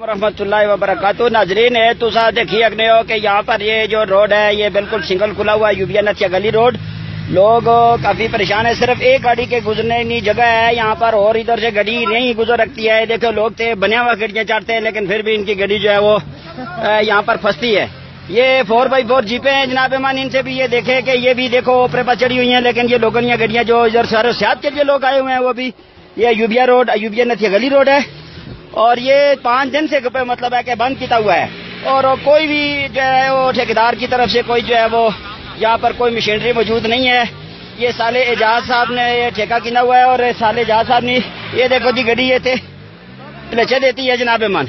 रहमतुल्लाहि व बरकातहू। नाजरीन है तो देखिए अगने हो कि यहाँ पर ये जो रोड है ये बिल्कुल सिंगल खुला हुआ यूबिया नथिया गली रोड। लोग काफी परेशान है, सिर्फ एक गाड़ी के गुजरने की जगह है यहाँ पर और इधर से गाड़ी नहीं गुजर रखती है। देखो लोग थे बने हुआ गाड़ियां चढ़ते हैं लेकिन फिर भी इनकी गाड़ी जो है वो यहाँ पर फंसती है। ये 4x4 जीपे हैं जनाब मान, इनसे भी ये देखे कि ये भी देखो ऊपर पर चढ़ी हुई हैं, लेकिन ये लोगों गाड़ियां जो इधर सर सेहत के लिए लोग आए हुए हैं वो भी ये यूबिया रोड यूबिया नथिया गली रोड है और ये 5 दिन से मतलब है कि बंद किया हुआ है। और कोई भी जो है वो ठेकेदार की तरफ से कोई जो है वो यहाँ पर कोई मशीनरी मौजूद नहीं है। ये साले एजाज साहब ने ये ठेका किया हुआ है और साले एजाज साहब ने ये देखो जी गड्डी ये थे लचे देती है जनाब मन,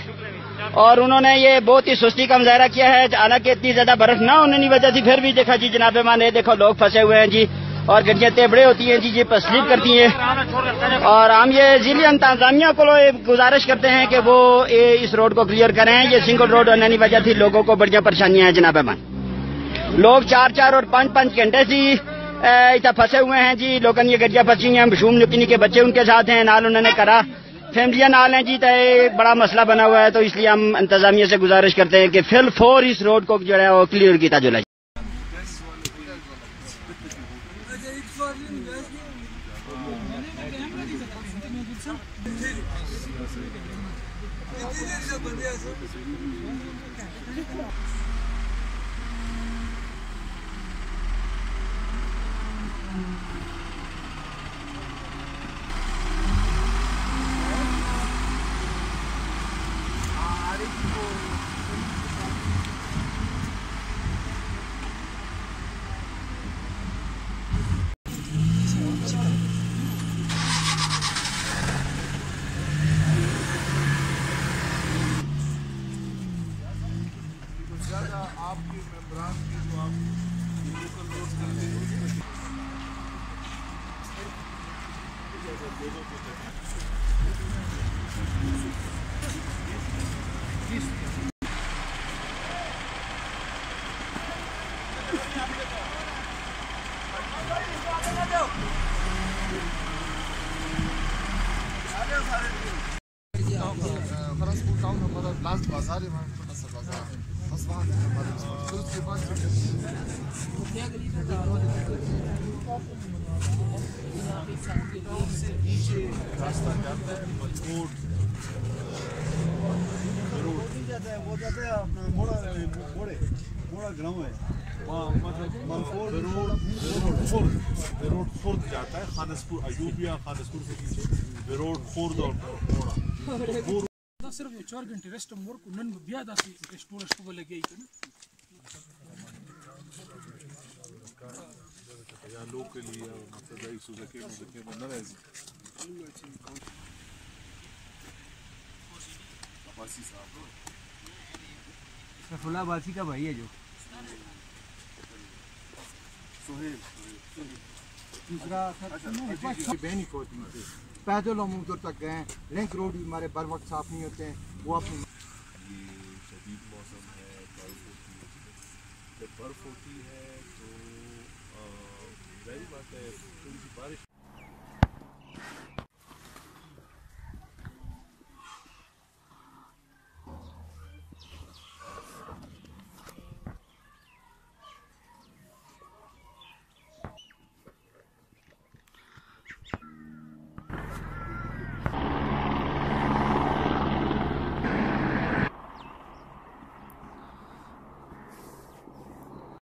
और उन्होंने ये बहुत ही सुस्ती का मुजाहरा किया है। हालांकि इतनी ज्यादा बर्फ ना होने की वजह से फिर भी देखा जी जनाब मान, ये देखो लोग फंसे हुए हैं जी और गड्डियां तेबड़े होती हैं जी, ये स्लिप करती हैं। और हम ये जिले इंतजामिया को गुजारिश करते हैं कि वो इस रोड को क्लियर करें। ये सिंगल रोड होने की वजह से लोगों को बढ़िया परेशानियां हैं जनाब मान। लोग 4-4 और 5-5 घंटे से इतना फंसे हुए हैं जी। लोगों ये गड्डियां फंसी हैं, मशूम निकी के बच्चे उनके साथ हैं, नाल उन्होंने करा फैमिलियां नाल हैं जी। तो एक बड़ा मसला बना हुआ है, तो इसलिए हम इंतजामिया से गुजारिश करते हैं कि फिल 4 इस रोड को जो है वो क्लियर किया जाए। आपके मेंबरान की जो आप लोकल रोड करते हैं खरसपुर टाउन हमारा लास्ट बाजार है, वहाँ छोटा सा बाजार है, बस वहाँ से हमारे फिर उसके बाद से नीचे रास्ता जाता है मलकोट वो जाते हैं अपना मोड़ा गाँव है वहाँ, मतलब मलकोट रोड खुर्द जाता है, खानसपुर अयूबिया खानसपुर से नीचे रोड खुर्द और मोड़ा सिर्फ 4 घंटे रेस्ट मोर को नन बिया दासी रेस्ट को लगे या लोकली या मतलब आई सुजके में न रहे बासी साहब फुला बासी का भाई है जो सोहेल दूसरा बहनी को पैदल हम उधर तक गए, लिंक रोड भी हमारे बर वक्त साफ नहीं होते हैं। वो अपनी ये शदीद मौसम है, बर्फ होती है तो जाहिर बात है थोड़ी सी बारिश